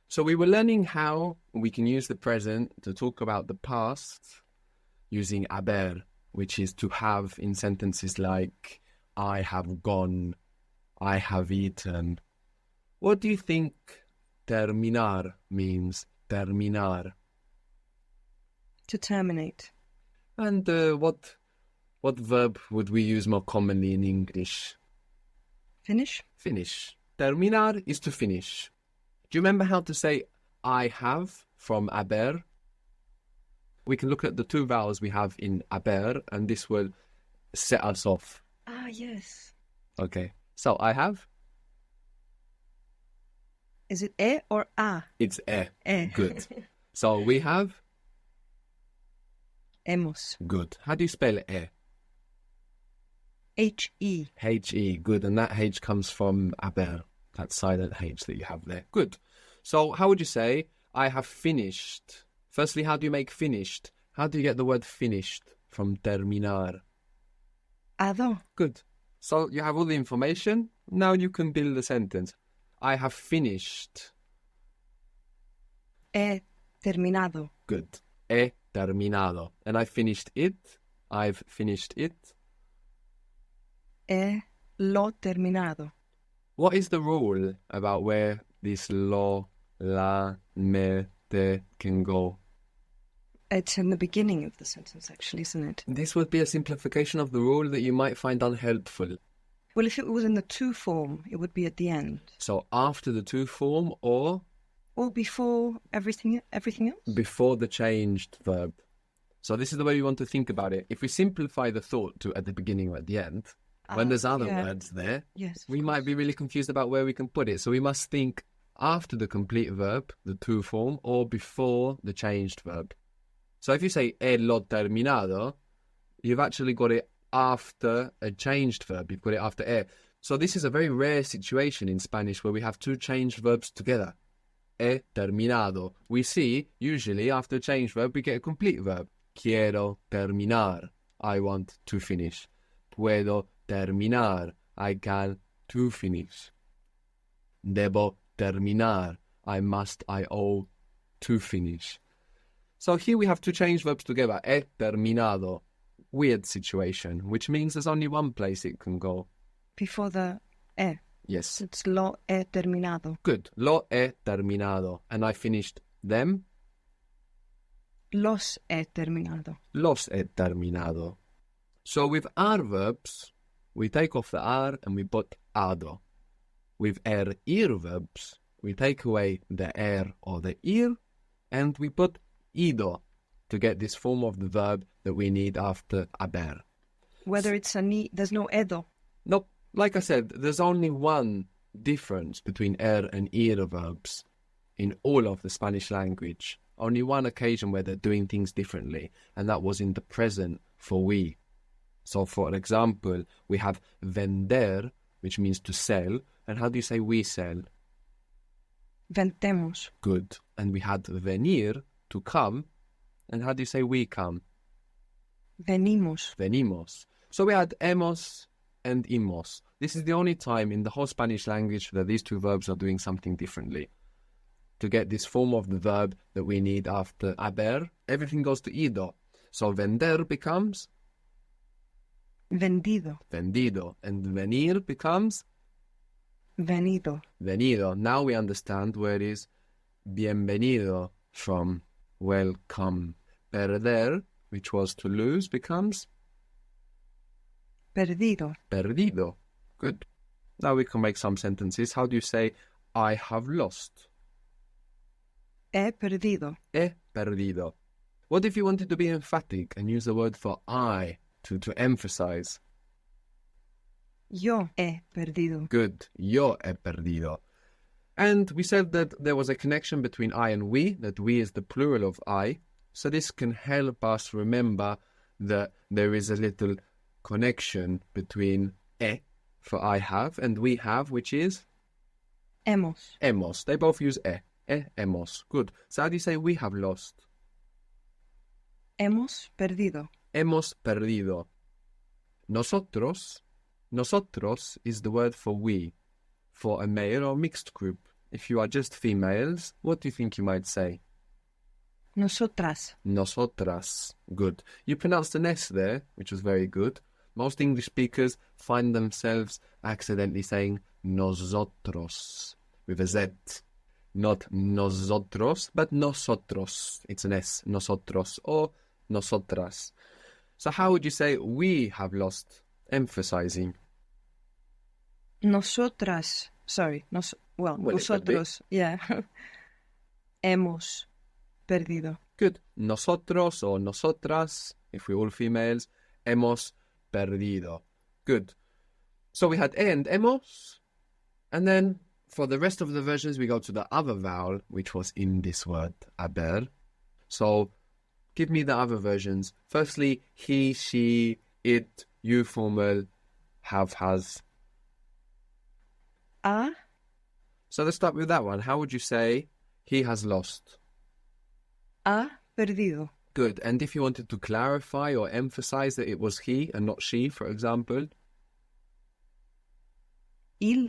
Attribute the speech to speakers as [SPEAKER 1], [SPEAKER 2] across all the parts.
[SPEAKER 1] So we were learning how we can use the present to talk about the past using haber, which is to have in sentences like I have gone, I have eaten. What do you think terminar means? Terminar.
[SPEAKER 2] To terminate.
[SPEAKER 1] And what verb would we use more commonly in English?
[SPEAKER 2] Finish.
[SPEAKER 1] Finish. Terminar is to finish. Do you remember how to say I have from haber? We can look at the two vowels we have in haber, and this will set us off.
[SPEAKER 2] Ah, yes.
[SPEAKER 1] Okay. So I have?
[SPEAKER 2] Is it e or a?
[SPEAKER 1] It's e.
[SPEAKER 2] E.
[SPEAKER 1] Good. So we have?
[SPEAKER 2] Hemos.
[SPEAKER 1] Good. How do you spell e?
[SPEAKER 2] H-E.
[SPEAKER 1] H-E. Good. And that H comes from haber, that silent H that you have there. Good. So how would you say I have finished? Firstly, how do you make finished? How do you get the word finished from terminar?
[SPEAKER 2] Ado.
[SPEAKER 1] Good. So you have all the information. Now you can build a sentence. I have finished.
[SPEAKER 2] He terminado.
[SPEAKER 1] Good. He terminado. And I finished it. I've finished it.
[SPEAKER 2] He lo terminado.
[SPEAKER 1] What is the rule about where this lo, la, me, te can go?
[SPEAKER 2] It's in the beginning of the sentence, actually, isn't it?
[SPEAKER 1] This would be a simplification of the rule that you might find unhelpful.
[SPEAKER 2] Well, if it was in the to form, it would be at the end.
[SPEAKER 1] So after the to form or
[SPEAKER 2] before everything else?
[SPEAKER 1] before the changed verb. So this is the way we want to think about it. If we simplify the thought to at the beginning or at the end, when there's other words there,
[SPEAKER 2] yes,
[SPEAKER 1] we might be really confused about where we can put it. So we must think after the complete verb, the to form, or before the changed verb. So if you say he lo terminado, you've actually got it after a changed verb. You've got it after e. So this is a very rare situation in Spanish where we have two changed verbs together. He terminado. We see, usually, after a changed verb, we get a complete verb. Quiero terminar. I want to finish. Puedo terminar. I can to finish. Debo terminar. I must, I owe to finish. So here we have two changed verbs together. He terminado. Weird situation, which means there's only one place it can go.
[SPEAKER 2] Before the e.
[SPEAKER 1] Yes.
[SPEAKER 2] It's lo he terminado.
[SPEAKER 1] Good. Lo he terminado. And I finished them.
[SPEAKER 2] Los he terminado.
[SPEAKER 1] Los he terminado. So with our verbs, we take off the ar and we put ado. With ir verbs, we take away the or the ir and we put ido to get this form of the verb that we need after haber.
[SPEAKER 2] Whether it's a ni, there's no edo.
[SPEAKER 1] Nope. Like I said, there's only one difference between and ir verbs in all of the Spanish language. Only one occasion where they're doing things differently, and that was in the present for we. So, for example, we have vender, which means to sell, and how do you say we sell?
[SPEAKER 2] Vendemos.
[SPEAKER 1] Good. And we had venir, to come, and how do you say we come?
[SPEAKER 2] Venimos.
[SPEAKER 1] Venimos. So we had hemos and imos. This is the only time in the whole Spanish language that these two verbs are doing something differently. To get this form of the verb that we need after haber, everything goes to ido. So vender becomes?
[SPEAKER 2] Vendido.
[SPEAKER 1] Vendido. And venir becomes?
[SPEAKER 2] Venido.
[SPEAKER 1] Venido. Now we understand where it is bienvenido from. Welcome. Perder, which was to lose, becomes?
[SPEAKER 2] Perdido.
[SPEAKER 1] Perdido. Good. Now we can make some sentences. How do you say, I have lost?
[SPEAKER 2] He perdido.
[SPEAKER 1] He perdido. What if you wanted to be emphatic and use the word for I to emphasize?
[SPEAKER 2] Yo he perdido.
[SPEAKER 1] Good. Yo he perdido. And we said that there was a connection between I and we, that we is the plural of I. So this can help us remember that there is a little connection between e for I have and we have, which is?
[SPEAKER 2] Hemos.
[SPEAKER 1] Hemos. They both use e. Hemos. Good. So how do you say we have lost?
[SPEAKER 2] Hemos perdido.
[SPEAKER 1] Hemos perdido. Nosotros is the word for we, for a male or mixed group. if you are just females, what do you think you might say?
[SPEAKER 2] Nosotras.
[SPEAKER 1] Nosotras. Good. You pronounced an S there, which was very good. Most English speakers find themselves accidentally saying nosotros with a Z. Not nosotros, but nosotros. It's an S. Nosotros or nosotras. So how would you say we have lost? Emphasizing.
[SPEAKER 2] Nosotras. Sorry.
[SPEAKER 1] Well,
[SPEAKER 2] Nosotros. Yeah. Hemos perdido.
[SPEAKER 1] Good. Nosotros or nosotras, if we're all females. Hemos perdido. Good. So we had and hemos. And then for the rest of the versions, we go to the other vowel, which was in this word, haber. So give me the other versions. Firstly, he, she, it, you formal, have, has.
[SPEAKER 2] Ha
[SPEAKER 1] So let's start with that one. How would you say he has lost?
[SPEAKER 2] perdido.
[SPEAKER 1] Good. And if you wanted to clarify or emphasize that it was he and not she, for example?
[SPEAKER 2] Il.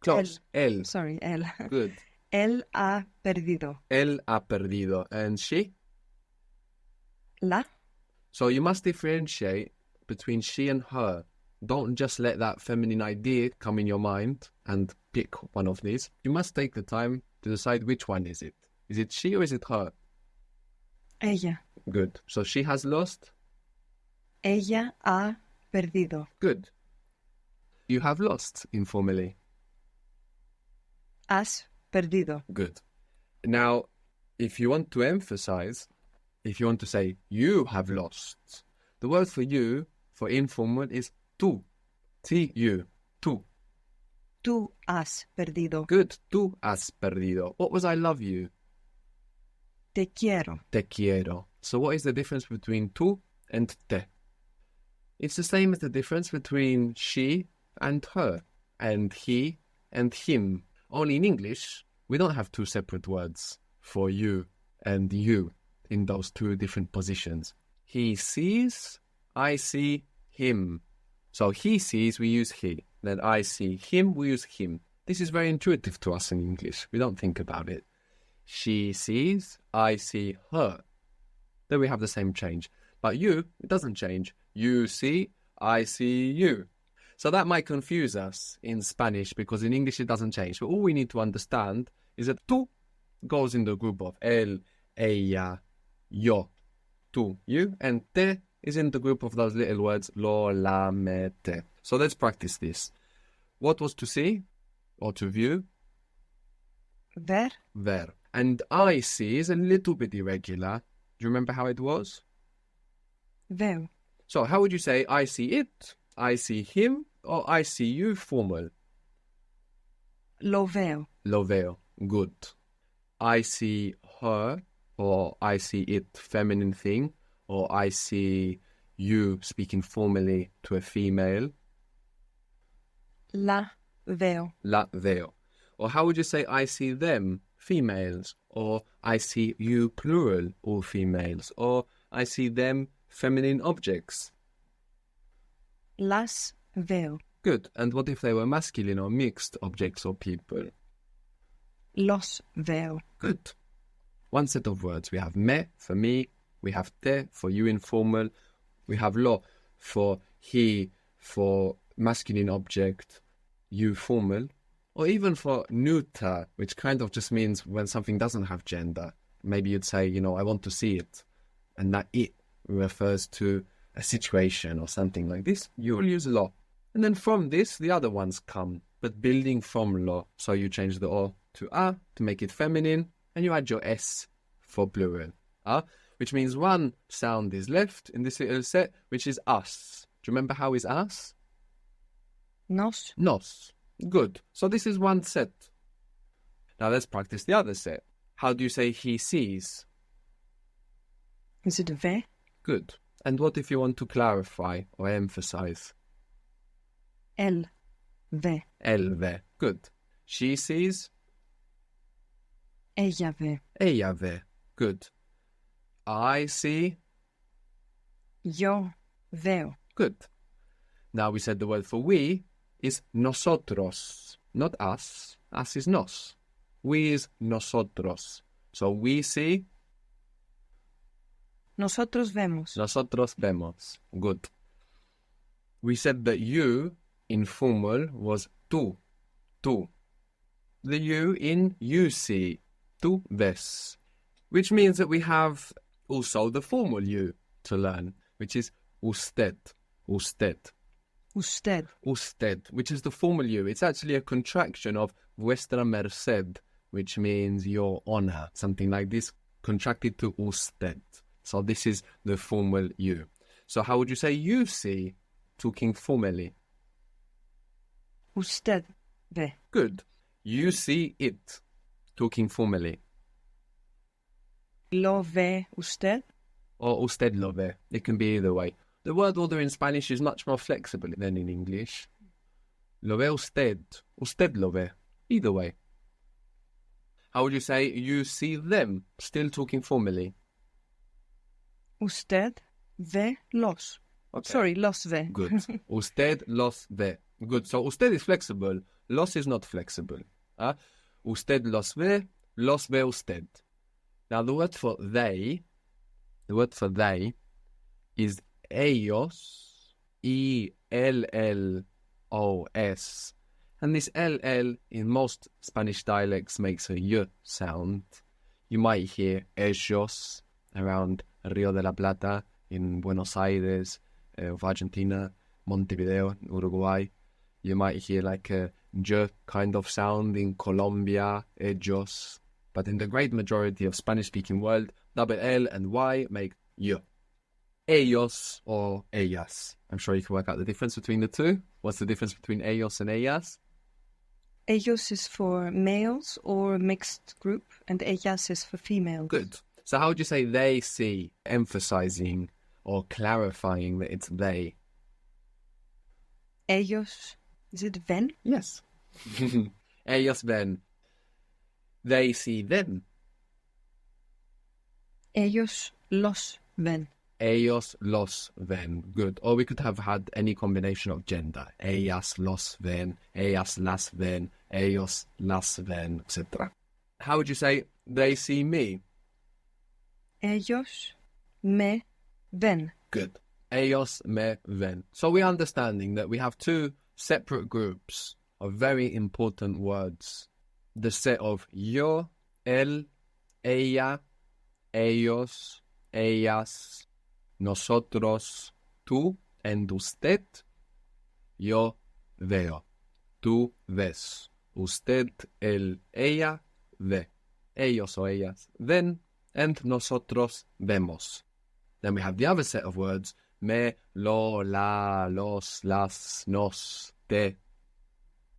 [SPEAKER 1] Close. Él.
[SPEAKER 2] Sorry, él.
[SPEAKER 1] Good.
[SPEAKER 2] Él ha perdido.
[SPEAKER 1] Él ha perdido. And she?
[SPEAKER 2] La.
[SPEAKER 1] So you must differentiate between she and her. Don't just let that feminine idea come in your mind and pick one of these. You must take the time to decide which one is it. Is it she or is it her?
[SPEAKER 2] Ella.
[SPEAKER 1] Good. So she has lost?
[SPEAKER 2] Ella ha perdido.
[SPEAKER 1] Good. You have lost informally.
[SPEAKER 2] Has perdido.
[SPEAKER 1] Good. Now, if you want to emphasize, if you want to say you have lost, the word for you, for informal, is tú. T-U. Tú.
[SPEAKER 2] Tú has perdido.
[SPEAKER 1] Good. Tú has perdido. What was I love you?
[SPEAKER 2] Te quiero.
[SPEAKER 1] Te quiero. So what is the difference between tú and te? It's the same as the difference between she and her, and he and him. Only in English, we don't have two separate words for you and you in those two different positions. He sees, I see him. So he sees, we use he. Then I see him, we use him. This is very intuitive to us in English. We don't think about it. She sees, I see her. Then we have the same change. But you, it doesn't change. You see, I see you. So that might confuse us in Spanish because in English it doesn't change. But all we need to understand is that tú goes in the group of él, ella, yo, tú, you, and te is in the group of those little words lo, la, me, te. So let's practice this. What was to see or to view?
[SPEAKER 2] Ver.
[SPEAKER 1] Ver. And I see is a little bit irregular. Do you remember how it was?
[SPEAKER 2] Veo.
[SPEAKER 1] So how would you say I see it, I see him, or I see you formal?
[SPEAKER 2] Lo veo.
[SPEAKER 1] Lo veo. Good. I see her, or I see it feminine thing, or I see you speaking formally to a female.
[SPEAKER 2] La veo.
[SPEAKER 1] La veo. Or how would you say I see them, females, or I see you plural, all females, or I see them feminine objects?
[SPEAKER 2] Las veo.
[SPEAKER 1] Good. And what if they were masculine or mixed objects or people?
[SPEAKER 2] Los veo.
[SPEAKER 1] Good. One set of words. We have me for me. We have te for you informal. We have lo for he, for masculine object, you formal. Or even for neuter, which kind of just means when something doesn't have gender. Maybe you'd say, I want to see it. And that it refers to a situation or something like this. You'll use lo. And then from this, the other ones come, but building from lo. So you change the o to a to make it feminine, and you add your s for plural. Which means one sound is left in this little set, which is us. Do you remember how is us?
[SPEAKER 2] Nos.
[SPEAKER 1] Nos. Good. So this is one set. Now let's practice the other set. How do you say he sees?
[SPEAKER 2] Is it ve?
[SPEAKER 1] Good. And what if you want to clarify or emphasize?
[SPEAKER 2] El ve.
[SPEAKER 1] El ve. Good. She sees?
[SPEAKER 2] Ella ve.
[SPEAKER 1] Ella ve. Good. I see?
[SPEAKER 2] Yo veo.
[SPEAKER 1] Good. Now we said the word for we is nosotros, not us. Us is nos. We is nosotros. So we see,
[SPEAKER 2] Nosotros vemos.
[SPEAKER 1] nosotros vemos. Good. We said that you in formal was tú, tú. The you in you see, tú ves. Which means that we have also the formal you to learn, which is usted, usted.
[SPEAKER 2] Usted.
[SPEAKER 1] Usted, which is the formal you. It's actually a contraction of vuestra merced, which means your honor, something like this, contracted to usted. So this is the formal you. So how would you say you see, talking formally?
[SPEAKER 2] Usted ve.
[SPEAKER 1] Good. You see it, talking formally.
[SPEAKER 2] Lo ve usted.
[SPEAKER 1] Or usted lo ve. It can be either way. The word order in Spanish is much more flexible than in English. Lo ve usted. Usted lo ve. Either way. How would you say you see them? Still talking formally.
[SPEAKER 2] Usted ve los.
[SPEAKER 1] Okay.
[SPEAKER 2] Sorry, los ve.
[SPEAKER 1] Good. Usted los ve. Good. So usted is flexible. Los is not flexible. Usted los ve usted. Now the word for they is ellos, E-L-L-O-S. And this L-L in most Spanish dialects makes a Y sound. You might hear ellos around Rio de la Plata in Buenos Aires of Argentina, Montevideo, Uruguay. You might hear like a J kind of sound in Colombia, ellos. But in the great majority of Spanish-speaking world, double L and Y make Y. Ellos or ellas. I'm sure you can work out the difference between the two. What's the difference between ellos and ellas?
[SPEAKER 2] Ellos is for males or mixed group, and ellas is for females.
[SPEAKER 1] Good. So how would you say they see, emphasizing or clarifying that it's they?
[SPEAKER 2] Ellos, is it ven?
[SPEAKER 1] Yes. Ellos ven. They see them.
[SPEAKER 2] Ellos los ven.
[SPEAKER 1] Ellos los ven. Good. Or we could have had any combination of gender. Ellas los ven, ellas las ven, ellos las ven, etc. How would you say they see me?
[SPEAKER 2] Ellos me ven.
[SPEAKER 1] Good. Ellos me ven. So we're understanding that we have two separate groups of very important words. The set of yo, él, ella, ellos, ellas, nosotros, tú, and usted. Yo veo. Tú ves. Usted, él, ella, ve. Ellos o ellas ven. And nosotros vemos. Then we have the other set of words. Me, lo, la, los, las, nos, te,